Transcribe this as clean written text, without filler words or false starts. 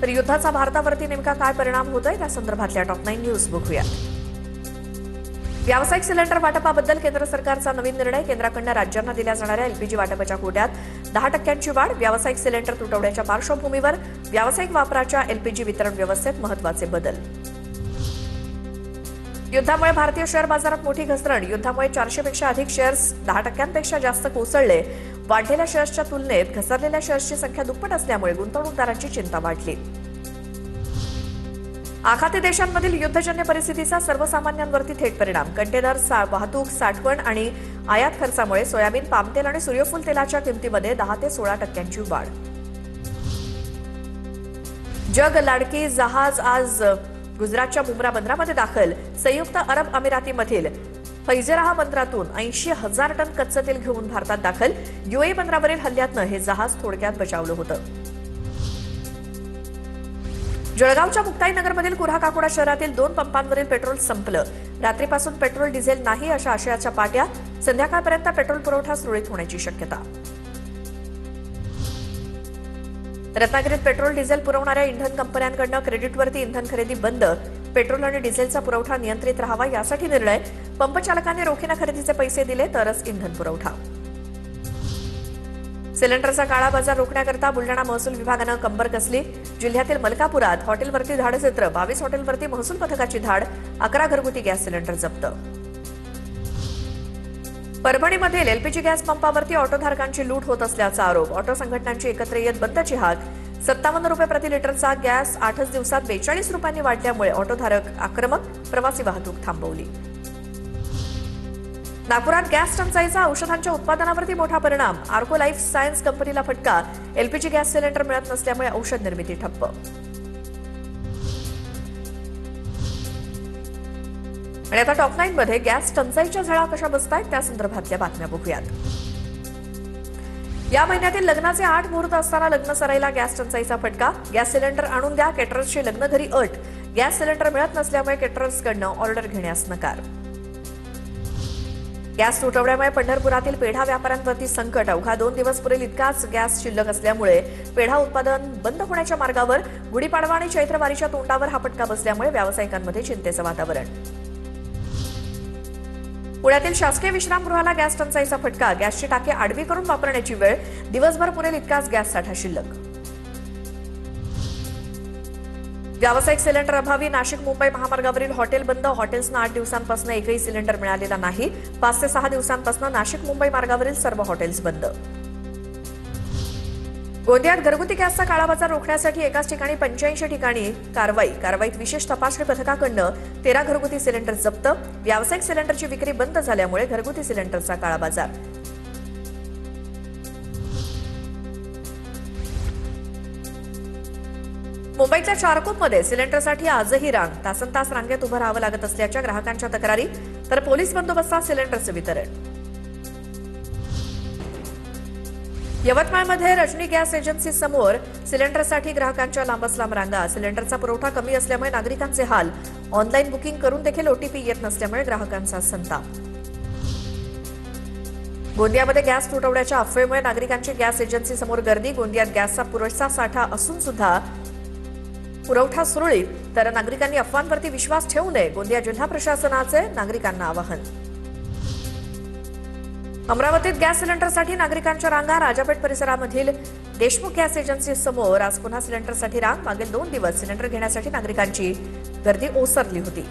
तर युद्धाचा भारतावरती नेमका काय परिणाम होतोय त्या संदर्भातल्या टॉप 9 न्यूज बघूया। व्यावसायिक सिलेंडर वाटपाबद्दल केंद्र सरकारचा नवीन निर्णय। केंद्राकडून राज्यांना दिल्या जाणाऱ्या एलपीजी वाटपाच्या कोट्यात 10% वाढ। व्यावसायिक सिलेंडर तुटवड्याच्या पार्श्वभूमीवर व्यावसायिक वापराच्या एलपीजी वितरण व्यवस्थेत महत्त्वाचे बदल। युद्धामुळे भारतीय शेअर बाजारात मोठी घसरण। युद्धामुळे 400 पेक्षा अधिक शेअर्स 10% जास्त कोसळले। वाढलेल्या शेअर्सच्या तुलनेत घसरलेल्या शेअर्सची संख्या दुप्पट असल्यामुळे गुंतवणूकदारांची चिंता वाढली। आखाती देशांमधील युद्धजन्य परिस्थितीचा सर्वसामान्यांवरती थेट परिणाम। कंटेनर वाहतूक, साठवण आणि आयात खर्चामुळे सोयाबीन, पामतेल आणि सूर्यफूल तेलाच्या किमतीमध्ये 10 ते 16% वाढ। जग लाडकी जहाज आज गुजरातच्या मुंब्रा बंदरामध्ये दाखल। संयुक्त अरब अमिरातीमधील फैजराह बंदरातून 80,000 टन कच्चं तेल घेऊन भारतात दाखल। यूएई बंदरावरील हल्ल्यातनं हे जहाज थोडक्यात बचावलं होतं। जळगावच्या मुक्ताईनगरमधील कुऱ्हाकाकोडा शहरातील 2 पंपांवरील पेट्रोल संपलं। रात्रीपासून पेट्रोल डिझेल नाही अशा आशयाच्या पाट्या। संध्याकाळपर्यंत पेट्रोल पुरवठा सुरळीत होण्याची शक्यता। रत्नागिरीत पेट्रोल डिझेल पुरवणाऱ्या इंधन कंपन्यांकडून क्रेडिटवरती इंधन खरेदी बंद। पेट्रोल आणि डिझेलचा पुरवठा नियंत्रित राहावा यासाठी निर्णय। पंप चालकांनी रोखीने खरेदीचे पैसे दिले तरच इंधन पुरवठा। सिलेंडरचा काळा बाजार रोखण्याकरता बुलढाणा महसूल विभागानं कंबर कसली। जिल्ह्यातील मलकापुरात हॉटेलवरती धाडसत्र। 22 हॉटेलवरती महसूल पथकाची धाड। 11 घरगुती गॅस सिलेंडर जप्त। परभणीमधील एलपीजी गॅस पंपावरती ऑटोधारकांची लूट होत असल्याचा आरोप। ऑटो संघटनांची एकत्र येत बंदची हाक। 57 रुपये प्रति लिटरचा गॅस 8 दिवसात 42 रुपयांनी वाढल्यामुळे ऑटोधारक आक्रमक। प्रवासी वाहतूक थांबवली। नागपुरात गॅस टंचाईचा औषधांच्या उत्पादनावरती मोठा परिणाम। आर्को लाईफ सायन्स कंपनीला फटका। एलपीजी गॅस सिलेंडर मिळत नसल्यामुळे औषध निर्मिती ठप्प। आणि आता टॉप 9 मध्ये गॅस टंचाईच्या झळा कशा बसतायत त्या संदर्भातल्या बातम्या बघूयात। या महिन्यातील लग्नाचे 8 मुहूर्त असताना लग्न सराईला गॅस टंचाईचा फटका। गॅस सिलेंडर आणून द्या, केटरर्सची लग्न घरी अट। गॅस सिलेंडर मिळत नसल्यामुळे केटरर्सकडनं ऑर्डर घेण्यास नकार। गॅस तुटवड्यामुळे पंढरपुरातील पेढा व्यापाऱ्यांवरती संकट। अवघा 2 दिवस पुरेल इतकाच गॅस शिल्लक असल्यामुळे पेढा उत्पादन बंद होण्याच्या मार्गावर। गुढीपाडवा आणि चैत्रवारीच्या तोंडावर हा फटका बसल्यामुळे व्यावसायिकांमध्ये चिंतेचं वातावरण। पुण्यातील शासकीय विश्रामगृहाला गॅस टंचाईचा फटका। गॅसची टाकी आडवी करून वापरण्याची वेळ। दिवसभर पुरेल इतकाच गॅस साठा शिल्लक। व्यावसायिक सिलेंडर अभावी नाशिक मुंबई महामार्गावरील हॉटेल बंद। हॉटेल्सना 8 दिवसांपासून एकही सिलेंडर मिळालेला नाही। 5 ते 6 दिवसांपासून नाशिक मुंबई मार्गावरील सर्व हॉटेल्स बंद। गोंदियात घरगुती गॅसचा काळाबाजार रोखण्यासाठी एकाच ठिकाणी 85 ठिकाणी कारवाईत विशेष तपासणी पथकाकडून 13 घरगुती सिलेंडर जप्त। व्यावसायिक सिलेंडरची विक्री बंद झाल्यामुळे घरगुती सिलेंडरचा काळाबाजार। मुंबईतल्या चारकोपमध्ये सिलेंडरसाठी आजही रांग। तासनतास रांगेत उभं राहावं लागत असल्याच्या ग्राहकांच्या तक्रारी। तर पोलीस बंदोबस्तात सिलेंडरचं वितरण। यवतमाळमध्ये रजनी गॅस एजन्सी समोर सिलेंडरसाठी ग्राहकांच्या लांबच लांब रांगा। सिलेंडरचा पुरवठा कमी असल्यामुळे नागरिकांचे हाल। ऑनलाईन बुकिंग करून देखील ओटीपी येत नसल्यामुळे ग्राहकांचा संताप। गोंदियामध्ये गॅस तुटवड्याच्या अफवेमुळे नागरिकांची गॅस एजन्सी समोर गर्दी। गोंदियात गॅसचा पुरेसा साठा असून सुद्धा पुरवठा सुरळीत, तर नागरिकांनी अफवांवरती विश्वास ठेवू नये। गोंदिया जिल्हा प्रशासनाचे नागरिकांना आवाहन। अमरावतीत गॅस सिलेंडरसाठी नागरिकांच्या रांगा। राजापेठ परिसरामधील देशमुख गॅस एजन्सी समोर आज पुन्हा सिलेंडरसाठी रांग। मागील 2 दिवस सिलेंडर घेण्यासाठी नागरिकांची गर्दी ओसरली होती।